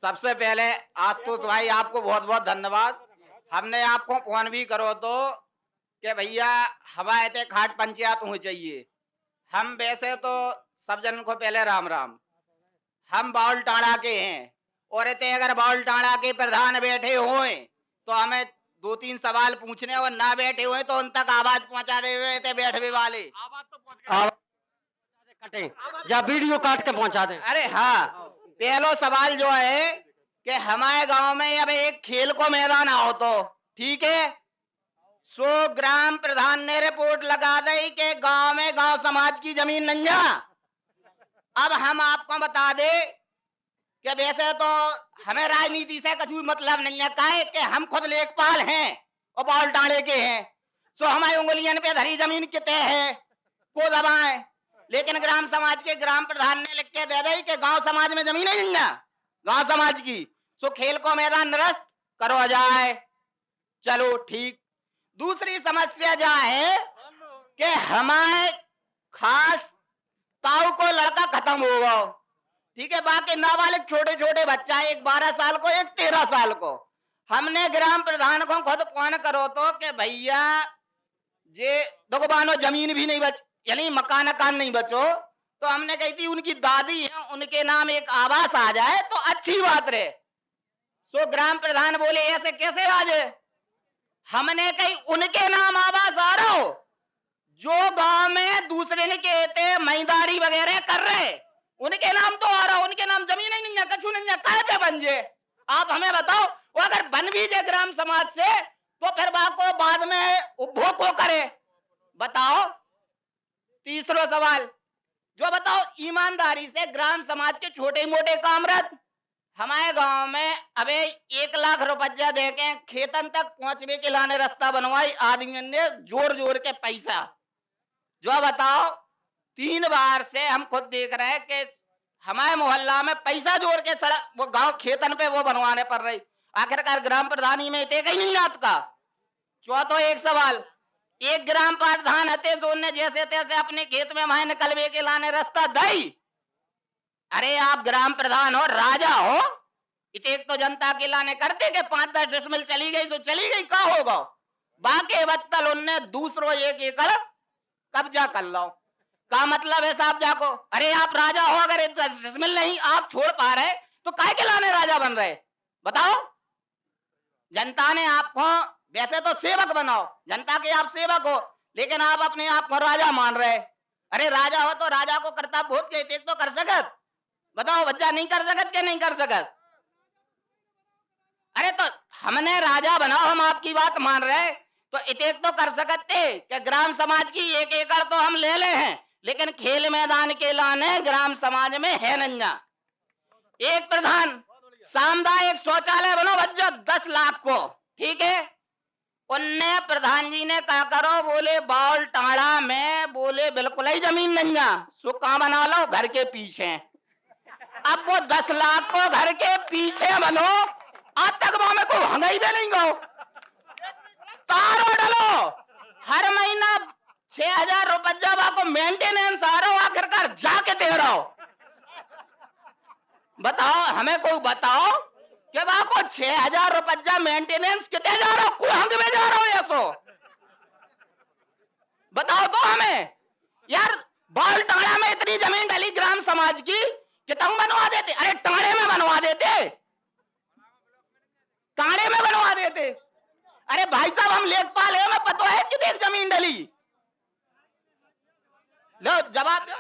सबसे पहले आशुतोष भाई आपको बहुत बहुत धन्यवाद। हमने आपको फोन भी करो तो कि भैया हमारे ते खाट पंचायत होनी चाहिए। हम वैसे तो सब जन को पहले राम राम। हम बाउल टाड़ा के हैं और इतने अगर बाउल टाड़ा के प्रधान बैठे हुए तो हमें दो तीन सवाल पूछने और ना बैठे हुए तो उन तक आवाज पहुंचा दे हुए थे बैठे वाले। आवाज कटे या वीडियो काट के पहुंचा दें। अरे हाँ, पहलो सवाल जो है कि हमारे गांव में अब एक खेल को मैदान आओ तो ठीक है। सो ग्राम प्रधान ने रिपोर्ट लगा दी कि गांव में गांव समाज की जमीन नंजा। अब हम आपको बता दे कि वैसे तो हमें राजनीति से कुछ मतलब नहीं है, काहे कि हम खुद लेखपाल हैं और बाल टाड़े के हैं। सो हमारी उंगलियन पे धरी जमीन कितने है को दबाए, लेकिन ग्राम समाज के ग्राम प्रधान ने लिख के दे दी कि गांव समाज में जमीन नहीं है गांव समाज की। सो खेल को मैदान निरस्त करो जाए। चलो ठीक। दूसरी समस्या जा है कि हमारे खास ताऊ को लड़का खत्म हो गया, ठीक है। बाकी नाबालिग छोटे छोटे बच्चा, एक 12 साल को एक 13 साल को। हमने ग्राम प्रधान को खुद फोन करो तो कि भैया जे दुगबानो जमीन भी नहीं बच, यानी मकान नहीं बचो। तो हमने कही थी उनकी दादी है उनके नाम एक आवास आ जाए तो अच्छी बात रहे। सो ग्राम प्रधान बोले ऐसे कैसे आ जाए। हमने कही उनके नाम आवास आ रहा हो जो गांव में दूसरे ने कहते मईदारी वगैरह कर रहे, उनके नाम तो आ रहा, उनके नाम जमीन ही नहीं है, कछु नहीं है, काय पे बन जे। आप हमें बताओ वो अगर बन भी जाए ग्राम समाज से तो फिर बाको बाद में उपभोग को करे, बताओ। तीसरा सवाल जो बताओ ईमानदारी से ग्राम समाज के छोटे मोटे कामरत हमारे गांव में अबे 1 लाख रुपया दे के खेतन तक पहुंचने के लाने रास्ता बनवाई आदमी ने जोर जोर के पैसा। जो बताओ 3 बार से हम खुद देख रहे हैं कि हमारे मोहल्ला में पैसा जोड़ के सड़क वो गांव खेतन पे वो बनवाने पड़ रही। आखिरकार ग्राम प्रधानी में इतने कहीं नहीं जात का। चौथा एक सवाल, एक ग्राम प्रधान हते सोने जैसे तैसे अपने खेत में माए निकलवे के लाने रास्ता दई। अरे आप ग्राम प्रधान हो, राजा हो, इतने तो जनता के लाने करते कि 5-10 डिसमिल चली गई तो चली गई, का होगा। बाकी बत्तल उनने दूसरों 1 एकड़ कब्जा कर लो। का मतलब है साहब जाको, अरे आप राजा हो, अगर डिसमिल नहीं आप छोड़ पा रहे तो काहे के लाने राजा बन रहे, बताओ। जनता ने आपको वैसे तो सेवक बनाओ, जनता के आप सेवक हो, लेकिन आप अपने आप को राजा मान रहे। अरे राजा हो तो राजा को कर्तव्य बहुत कहते तो कर सकत, बताओ बच्चा नहीं कर सकत के नहीं कर सकत। अरे तो हमने राजा बनाओ, हम आपकी बात मान रहे तो इतने तो कर सकते कि ग्राम समाज की 1 एकड़ तो हम ले ले हैं, लेकिन खेल मैदान के लाने ग्राम समाज में है नंजा। एक प्रधान सामुदायिक शौचालय बनो बच्चों 10 लाख को, ठीक है। उनने प्रधान जी ने कहा करो, बोले बाउल टाड़ा में बोले बिल्कुल ही जमीन नंजा, सो कहां बना लो, घर के पीछे। अब वो 10 लाख को घर के पीछे बनो, आज तक वहां में को हंगाई भी नहीं गो। तारो डलो हर महीना 6,000 रुपया को मेंटेनेंस आ रहा हो, आखिरकार जाके दे रहा हो। बताओ हमें कोई बताओ कि को 6,000 रुपया मेंटेनेंस कितने जा रहा हो, कोई हंग में जा रहा हो ऐसो, बताओ तो हमें यार। बाल टाड़ा में इतनी जमीन डली ग्राम समाज की कि तुम बनवा देते, अरे टाड़े में बनवा देते, टाड़े में बनवा देते। अरे भाई साहब हम लेखपाल है, हमें पता है कि देख जमीन डली। लो जवाब दो।